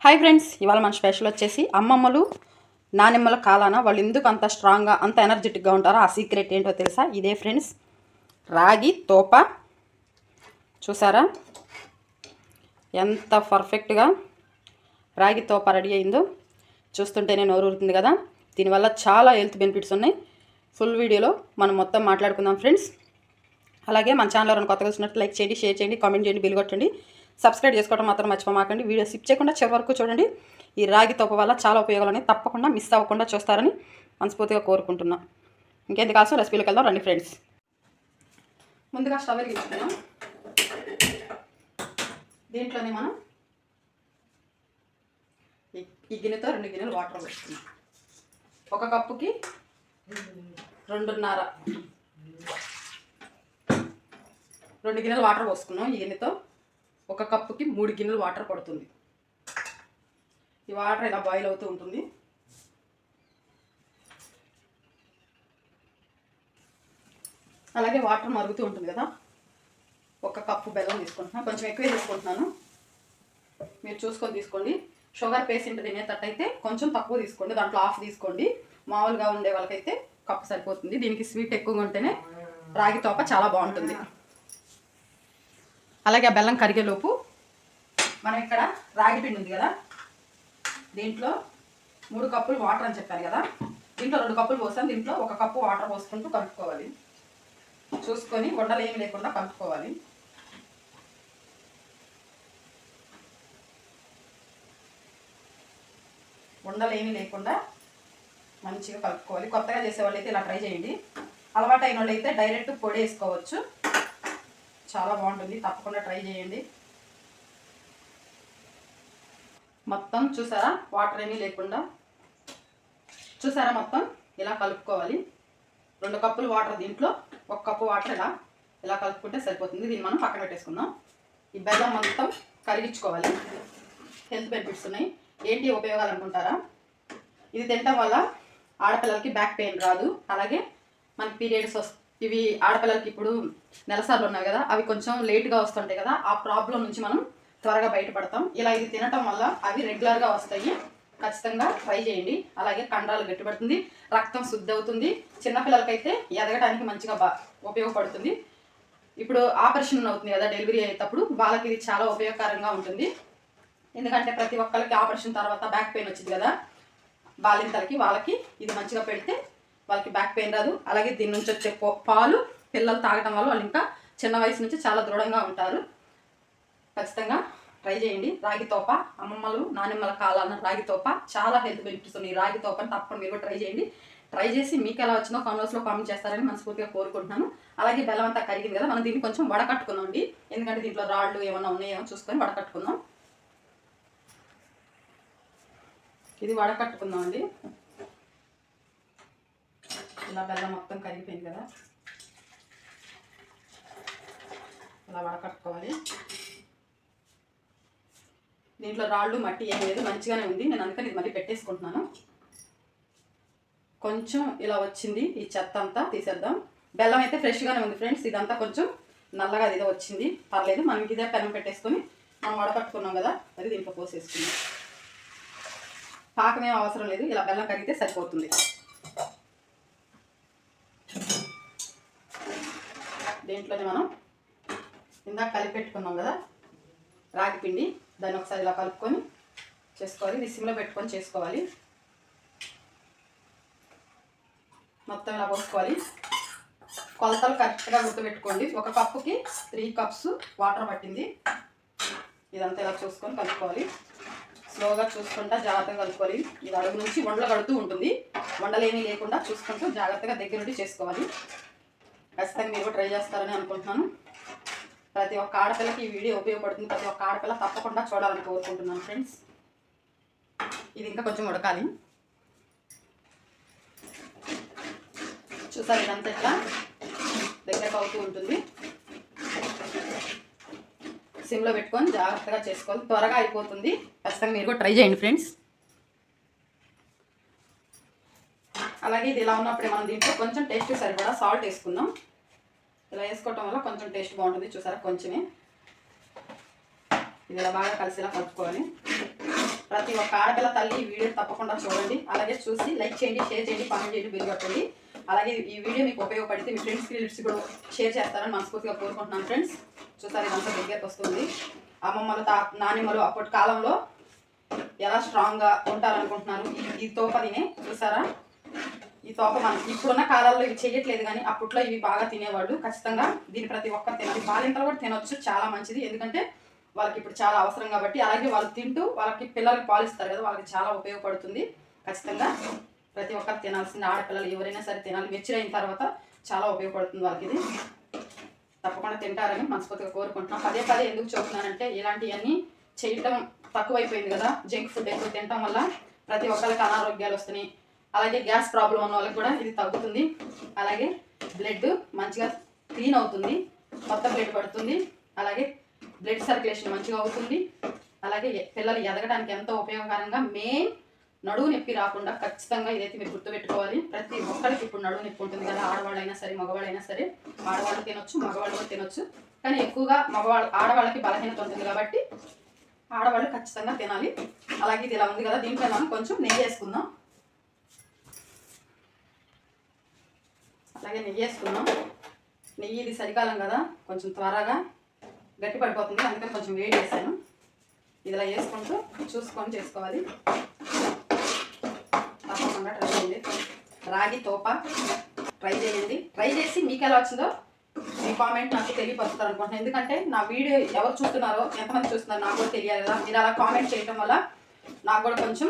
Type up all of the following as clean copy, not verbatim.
Hi friends, ఇవాళ మన special వచ్చేసి అమ్మమ్మలు నానమ్మల కాలాన వాళ్ళు ఎందుకు అంత స్ట్రాంగ్గా అంత ఎనర్జెటిక్గా ఉంటారో ఆ సీక్రెట్ ఏంటో తెలుసా? ఇదే ఫ్రెండ్స్, రాగి తోప. చూసారా ఎంత పర్ఫెక్ట్గా రాగి తోప రెడీ అయిందో? చూస్తుంటేనే నోరు ఊరుతుంది కదా. దీనివల్ల చాలా హెల్త్ బెనిఫిట్స్ ఉన్నాయి. ఫుల్ వీడియోలో మనం మొత్తం మాట్లాడుకుందాం ఫ్రెండ్స్. అలాగే మన ఛానల్ ఎవరైనా కొత్తగా వచ్చినట్టు లైక్ చేయండి, షేర్ చేయండి, కామెంట్ చేయండి, బిల్ కొట్టండి. సబ్స్క్రైబ్ చేసుకోవడం మాత్రం మర్చిపోమాకండి. వీడియో స్కిప్ చేయకుండా చివరి వరకు చూడండి. ఈ రాగి తోప వల్ల చాలా ఉపయోగాలు ఉన్నాయి. తప్పకుండా మిస్ అవ్వకుండా చూస్తారని మనస్ఫూర్తిగా కోరుకుంటున్నా. ఇంకెందుకు కాల్సిన రెసిపీలకు వెళ్దాం రండి ఫ్రెండ్స్. ముందుగా స్టవ్ వెలిగించుకున్నాం. దీంట్లోనే మనం ఈ గిన్నెతో 2 గిన్నెలు వాటర్ వేసుకున్నాం. ఒక కప్పుకి 2.5 గిన్నెలు వాటర్ పోసుకున్నాం. ఈ గిన్నెతో ఒక కప్పుకి 3 గిన్నెలు వాటర్ పడుతుంది. ఈ వాటర్ ఇలా బాయిల్ అవుతూ ఉంటుంది. అలాగే వాటర్ మరుగుతూ ఉంటుంది కదా. ఒక కప్పు బెల్లం తీసుకుంటున్నాను. కొంచెం ఎక్కువే తీసుకుంటున్నాను, మీరు చూసుకొని తీసుకోండి. షుగర్ పేషెంట్ తినేటట్టయితే కొంచెం తక్కువ తీసుకోండి, దాంట్లో హాఫ్ తీసుకోండి. మామూలుగా ఉండే వాళ్ళకైతే కప్పు సరిపోతుంది. దీనికి స్వీట్ ఎక్కువగా ఉంటేనే రాగి తోప చాలా బాగుంటుంది. అలాగే ఆ బెల్లం కరిగేలోపు మనం ఇక్కడ రాగి పిండి ఉంది కదా, దీంట్లో 3 కప్పులు వాటర్ అని చెప్పాను కదా, దీంట్లో 2 కప్పులు పోసాను. దీంట్లో 1 కప్పు వాటర్ పోసుకుంటూ కలుపుకోవాలి. చూసుకొని ఉండలు ఏమి లేకుండా కలుపుకోవాలి. ఉండలు ఏమీ లేకుండా మంచిగా కలుపుకోవాలి. కొత్తగా చేసేవాళ్ళు అయితే ఇలా ట్రై చేయండి. అలవాటు అయిన వాళ్ళు అయితే డైరెక్ట్ పొడి వేసుకోవచ్చు, చాలా బాగుంటుంది. తప్పకుండా ట్రై చేయండి. మొత్తం చూసారా వాటర్ ఏమీ లేకుండా, చూసారా మొత్తం ఇలా కలుపుకోవాలి. 2 కప్పులు వాటర్, దీంట్లో 1 కప్పు వాటర్ ఇలా కలుపుకుంటే సరిపోతుంది. దీన్ని మనం పక్కన పెట్టేసుకుందాం. ఈ బెల్లం మొత్తం కరిగించుకోవాలి. హెల్త్ బెనిఫిట్స్ ఉన్నాయి. ఏంటి ఉపయోగాలు అనుకుంటారా? ఇది తినటం వల్ల ఆడపిల్లలకి బ్యాక్ పెయిన్ రాదు. అలాగే మనకి పీరియడ్స్ ఇవి ఆడపిల్లలకి ఇప్పుడు నెలసార్లు ఉన్నాయి కదా, అవి కొంచెం లేట్గా వస్తుంటాయి కదా, ఆ ప్రాబ్లం నుంచి మనం త్వరగా బయటపడతాం. ఇలా ఇది తినటం వల్ల అవి రెగ్యులర్గా వస్తాయి. ఖచ్చితంగా ట్రై చేయండి. అలాగే కండరాలు గట్టిపడుతుంది, రక్తం శుద్ధి అవుతుంది. చిన్నపిల్లలకైతే ఎదగడానికి మంచిగా ఉపయోగపడుతుంది. ఇప్పుడు ఆపరేషన్ అవుతుంది కదా డెలివరీ అయ్యేటప్పుడు, వాళ్ళకి ఇది చాలా ఉపయోగకరంగా ఉంటుంది. ఎందుకంటే ప్రతి ఒక్కరికి ఆపరేషన్ తర్వాత బ్యాక్ పెయిన్ వచ్చింది కదా, బాలింతలకి వాళ్ళకి ఇది మంచిగా పెడితే వాళ్ళకి బ్యాక్ పెయిన్ రాదు. అలాగే దీని నుంచి వచ్చే పాలు పిల్లలు తాగటం వల్ల వాళ్ళు ఇంకా చిన్న వయసు నుంచి చాలా దృఢంగా ఉంటారు. ఖచ్చితంగా ట్రై చేయండి. రాగి తోప అమ్మమ్మలు నానమ్మల కాలాన రాగి తోప చాలా హెల్త్ బెనిఫిట్స్ ఉన్నాయి. రాగి తోపని తప్పకుండా మీరు కూడా ట్రై చేయండి. ట్రై చేసి మీకు ఎలా వచ్చిందో కామెంట్స్లో కామెంట్ చేస్తారని మనస్ఫూర్తిగా కోరుకుంటున్నాను. అలాగే బెల్లం అంతా కరిగింది కదా, మనం దీన్ని కొంచెం వడకట్టుకుందామండి. ఎందుకంటే దీంట్లో రాళ్ళు ఏమన్నా ఉన్నాయేమో చూసుకొని వడకట్టుకుందాం. ఇది వడకట్టుకుందామండి. ఇలా బెల్లం మొత్తం కరిగిపోయింది కదా, ఇలా వడకట్టుకోవాలి. దీంట్లో రాళ్ళు మట్టి ఏం లేదు, మంచిగానే ఉంది. నేను అందుకని ఇది మళ్ళీ పెట్టేసుకుంటున్నాను. కొంచెం ఇలా వచ్చింది, ఈ చెత్త అంతా తీసేద్దాం. బెల్లం అయితే ఫ్రెష్గానే ఉంది ఫ్రెండ్స్. ఇదంతా కొంచెం నల్లగా ఇదే వచ్చింది, పర్లేదు. మనం ఇదే పెనం పెట్టేసుకొని మనం వడకట్టుకున్నాం కదా, అది దీంట్లో పోసేసుకుందాం. పాకమేం అవసరం లేదు, ఇలా బెల్లం కరిగితే సరిపోతుంది. దీంట్లోనే మనం ఇందాక కలిపి పెట్టుకున్నాం కదా రాగి పిండి, దాన్ని ఒకసారి ఇలా కలుపుకొని చేసుకోవాలి. ఇది సిమ్లో పెట్టుకొని చేసుకోవాలి. మొత్తం ఇలా పోసుకోవాలి. కొలతలు కరెక్ట్గా గుర్తుపెట్టుకోండి. 1 కప్పుకి 3 కప్స్ వాటర్ పట్టింది. ఇదంతా ఇలా చూసుకొని కలుపుకోవాలి. స్లోగా చూసుకుంటా జాగ్రత్తగా కలుపుకోవాలి. ఇది అడుగు నుంచి వండలు కడుతూ ఉంటుంది. వండలేమీ లేకుండా చూసుకుంటూ జాగ్రత్తగా దగ్గర నుండి చేసుకోవాలి. ఖచ్చితంగా మీరు ట్రై చేస్తారని అనుకుంటున్నాను. ప్రతి ఒక్క ఆడపిల్లకి ఈ వీడియో ఉపయోగపడుతుంది. ప్రతి ఒక్క ఆడపిల్ల తప్పకుండా చూడాలని కోరుకుంటున్నాను ఫ్రెండ్స్. ఇది ఇంకా కొంచెం ఉడకాలి. చూసారు ఇదంతా ఇట్లా దగ్గరకు అవుతూ ఉంటుంది. సిమ్లో పెట్టుకొని జాగ్రత్తగా చేసుకోవాలి. త్వరగా అయిపోతుంది. ఖచ్చితంగా మీరు కూడా ట్రై చేయండి ఫ్రెండ్స్. అలాగే ఇది ఇలా ఉన్నప్పుడే మనం దీంట్లో కొంచెం టేస్ట్ సరిపడా సాల్ట్ వేసుకుందాం. ఇలా వేసుకోవటం వల్ల కొంచెం టేస్ట్ బాగుంటుంది. చూసారా కొంచెమే. ఇది ఇలా బాగా కలిసేలా కలుపుకోవాలి. ప్రతి ఒక్క ఆడపిల్ల తల్లి ఈ వీడియో తప్పకుండా చూడండి. అలాగే చూసి లైక్ చేయండి, షేర్ చేయండి, కామెంట్ చేయండి, బిల్ కొట్టండి. అలాగే ఈ వీడియో మీకు ఉపయోగపడితే మీ ఫ్రెండ్స్కి రిలేటివ్స్ కూడా షేర్ చేస్తారని మనస్ఫూర్తిగా కోరుకుంటున్నాను ఫ్రెండ్స్. చూసారు ఇదంతా దగ్గరకు వస్తుంది. అమ్మమ్మలు నానిమ్మలు అప్పటి కాలంలో ఎలా స్ట్రాంగ్గా ఉంటారనుకుంటున్నారు. ఈ తోపదినే చూసారా, ఈ తోక మనం ఇప్పుడున్న కాలాల్లో ఇవి చేయట్లేదు, కానీ అప్పట్లో ఇవి బాగా తినేవాళ్ళు. ఖచ్చితంగా దీన్ని ప్రతి ఒక్కరు తినాలి. బాలింతలు కూడా తినొచ్చు, చాలా మంచిది. ఎందుకంటే వాళ్ళకి ఇప్పుడు చాలా అవసరం కాబట్టి. అలాగే వాళ్ళు తింటూ వాళ్ళకి పిల్లలకి పాలిస్తారు కదా, వాళ్ళకి చాలా ఉపయోగపడుతుంది. ఖచ్చితంగా ప్రతి ఒక్కరు తినాల్సింది. ఆడపిల్లలు ఎవరైనా సరే తినాలి. మెచ్యూర్ అయిన తర్వాత చాలా ఉపయోగపడుతుంది వాళ్ళకి. ఇది తప్పకుండా తింటారని మనస్ఫూర్తిగా కోరుకుంటున్నాం. పదే పదే ఎందుకు చెబుతున్నానంటే ఇలాంటివన్నీ చేయటం తక్కువైపోయింది కదా. జంక్ ఫుడ్ ఎక్కువ తినటం వల్ల ప్రతి ఒక్కరికి అనారోగ్యాలు వస్తున్నాయి. అలాగే గ్యాస్ ప్రాబ్లం ఉన్న వాళ్ళకి కూడా ఇది తగ్గుతుంది. అలాగే బ్లడ్ మంచిగా క్లీన్ అవుతుంది, కొత్త బ్లడ్ పడుతుంది. అలాగే బ్లడ్ సర్క్యులేషన్ మంచిగా అవుతుంది. అలాగే పిల్లలు ఎదగడానికి ఎంతో ఉపయోగకరంగా, మెయిన్ నడువు నొప్పి రాకుండా ఖచ్చితంగా ఇదైతే మీరు గుర్తుపెట్టుకోవాలి. ప్రతి ఒక్కరికి ఇప్పుడు నడువు నొప్పి ఉంటుంది కదా, ఆడవాళ్ళైనా సరే మగవాళ్ళైనా సరే. ఆడవాళ్ళు తినొచ్చు, మగవాళ్ళు కూడా తినొచ్చు, కానీ ఎక్కువగా ఆడవాళ్ళకి బలహీనత ఉంటుంది కాబట్టి ఆడవాళ్ళు ఖచ్చితంగా తినాలి. అలాగే ఇది ఇలా ఉంది కదా, దీంట్లో మనం కొంచెం నెయ్యి వేసుకుందాం. అలాగే నెయ్యి వేసుకున్నాం. నెయ్యి ఇది చలికాలం కదా, కొంచెం త్వరగా గట్టి పడిపోతుంది, అందుకని కొంచెం వేడి చేశాను. ఇలా వేసుకుంటూ చూసుకొని చేసుకోవాలి. తప్పకుండా ట్రై చేయండి. రాగి తోప ట్రై చేయండి. ట్రై చేసి మీకు ఎలా వచ్చిందో మీ కామెంట్ నాకు తెలియపరుస్తారు అనుకుంటున్నాను. ఎందుకంటే నా వీడియో ఎవరు చూస్తున్నారో, ఎంతమంది చూస్తున్నారో నాకు కూడా తెలియాలి కదా. మీరు అలా కామెంట్ చేయడం వల్ల నాకు కూడా కొంచెం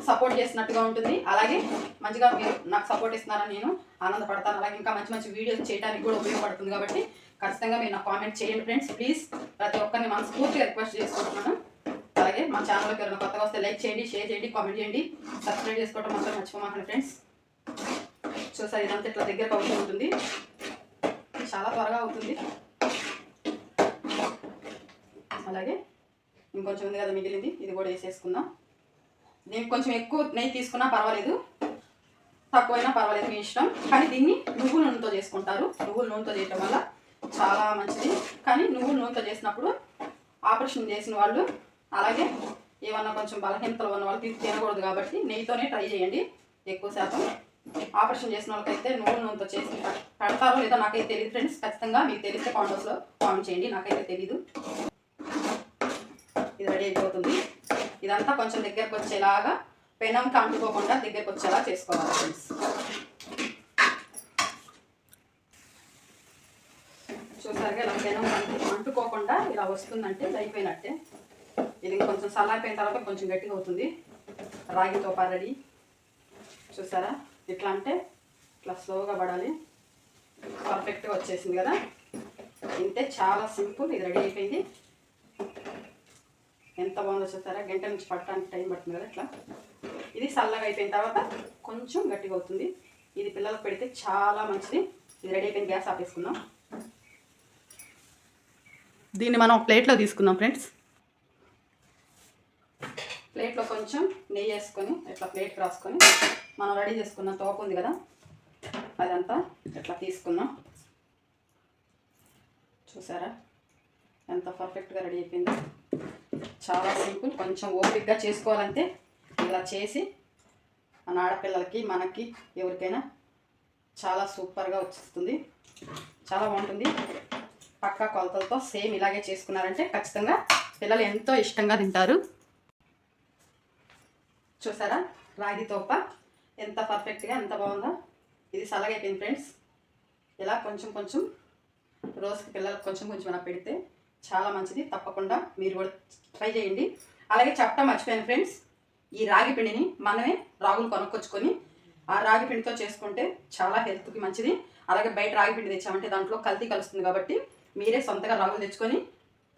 సపోర్ట్ చేసినట్టుగా ఉంటుంది. అలాగే మంచిగా మీరు నాకు సపోర్ట్ ఇస్తున్నారని నేను ఆనందపడతాను. అలాగే ఇంకా మంచి మంచి వీడియోస్ చేయడానికి కూడా ఉపయోగపడుతుంది కాబట్టి ఖచ్చితంగా మీరు నాకు కామెంట్ చేయండి ఫ్రెండ్స్. ప్లీజ్ ప్రతి ఒక్కరిని మనస్ఫూర్తిగా రిక్వెస్ట్ చేసుకుంటున్నాను. అలాగే మా ఛానల్కి ఎవరైనా కొత్తగా వస్తే లైక్ చేయండి, షేర్ చేయండి, కామెంట్ చేయండి, సబ్స్క్రైబ్ చేసుకోవడం మాత్రం మర్చిపోమాకండి ఫ్రెండ్స్. చూసారు ఇదంతా ఇట్లా దగ్గరకు అవుతూ ఉంటుంది, చాలా త్వరగా అవుతుంది. అలాగే ఇంకొంచెం ఉంది కదా మిగిలింది, ఇది కూడా వేసేసుకుందాం. దీనికి కొంచెం ఎక్కువ నెయ్యి తీసుకున్నా పర్వాలేదు, తక్కువైనా పర్వాలేదు, మీ ఇష్టం. కానీ దీన్ని నువ్వుల నూనెతో చేసుకుంటారు. నువ్వుల నూనెతో చేయటం వల్ల చాలా మంచిది. కానీ నువ్వుల నూనెతో చేసినప్పుడు ఆపరేషన్ చేసిన వాళ్ళు, అలాగే ఏమన్నా కొంచెం బలహీనతలు ఉన్న వాళ్ళు తినకూడదు కాబట్టి నెయ్యితోనే ట్రై చేయండి ఎక్కువ శాతం. ఆపరేషన్ చేసిన వాళ్ళకైతే నువ్వుల నూనెతో చేసి పెడతారో లేదో నాకైతే తెలియదు ఫ్రెండ్స్. ఖచ్చితంగా మీకు తెలిస్తే కామెంట్స్లో కామెంట్ చేయండి, నాకైతే తెలీదు. ఇది రెడీ అయిపోతుంది. ఇదంతా కొంచెం దగ్గరకు వచ్చేలాగా, పెనంకి అంటుకోకుండా దగ్గరకు వచ్చేలా చేసుకోవాలి ఫ్రెండ్స్. చూసారుగా ఇలా పెనం అంటుకోకుండా ఇలా వస్తుందంటే ఇది అయిపోయినట్టే. ఇది కొంచెం చల్లారిపోయిన తర్వాత కొంచెం గట్టిగా అవుతుంది. రాగితో రెడీ. చూసారా, ఇట్లా అంటే ఇట్లా స్లోగా పడాలి. పర్ఫెక్ట్గా వచ్చేసింది కదా. ఇంతే, చాలా సింపుల్. ఇది రెడీ అయిపోయింది. ఎంత బాగుందో చూస్తారా, గంట నుంచి పట్టడానికి టైం పడుతుంది కదా. ఇట్లా ఇది చల్లగా అయిపోయిన తర్వాత కొంచెం గట్టిగా అవుతుంది. ఇది పిల్లలకు పెడితే చాలా మంచిది. ఇది రెడీ అయిపోయింది. గ్యాస్ ఆపేసుకుందాం. దీన్ని మనం ప్లేట్లో తీసుకుందాం ఫ్రెండ్స్. ప్లేట్లో కొంచెం నెయ్యి వేసుకొని ఇట్లా ప్లేట్కి రాసుకొని మనం రెడీ చేసుకున్న తోపు ఉంది కదా, అదంతా ఇట్లా తీసుకుందాం. చూసారా ఎంత పర్ఫెక్ట్గా రెడీ అయిపోయింది. చాలా సింపుల్. కొంచెం ఓపికగా చేసుకోవాలంటే ఇలా చేసి మన ఆడపిల్లలకి, మనకి, ఎవరికైనా చాలా సూపర్గా వచ్చేస్తుంది. చాలా బాగుంటుంది. పక్కా కొలతలతో సేమ్ ఇలాగే చేసుకున్నారంటే ఖచ్చితంగా పిల్లలు ఎంతో ఇష్టంగా తింటారు. చూసారా రాగి తోప ఎంత పర్ఫెక్ట్గా, ఎంత బాగుందో. ఇది చల్లగా అయిపోయింది ఫ్రెండ్స్. ఇలా కొంచెం కొంచెం రోజుకి పిల్లలకు కొంచెం కొంచెం అలా పెడితే చాలా మంచిది. తప్పకుండా మీరు కూడా ట్రై చేయండి. అలాగే చెప్పడం మర్చిపోయాను ఫ్రెండ్స్, ఈ రాగి పిండిని మనమే రాగులు కొనుక్కొచ్చుకొని ఆ రాగి పిండితో చేసుకుంటే చాలా హెల్త్కి మంచిది. అలాగే బయట రాగి పిండి తెచ్చామంటే దాంట్లో కల్తీ కలుస్తుంది కాబట్టి మీరే సొంతగా రాగులు తెచ్చుకొని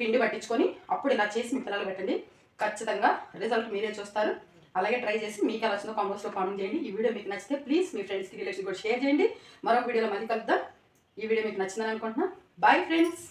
పిండి పట్టించుకొని అప్పుడు ఇలా చేసి మీ పిల్లలు పెట్టండి. ఖచ్చితంగా రిజల్ట్ మీరే చూస్తారు. అలాగే ట్రై చేసి మీకు ఎలా వచ్చిందో కామెంట్స్లో కామెంట్ చేయండి. ఈ వీడియో మీకు నచ్చితే ప్లీజ్ మీ ఫ్రెండ్స్కి, రిలేటివ్స్కి కూడా షేర్ చేయండి. మరొక వీడియోలో మళ్ళీ కలుద్దాం. ఈ వీడియో మీకు నచ్చిందని అనుకుంటున్నా. Bye friends.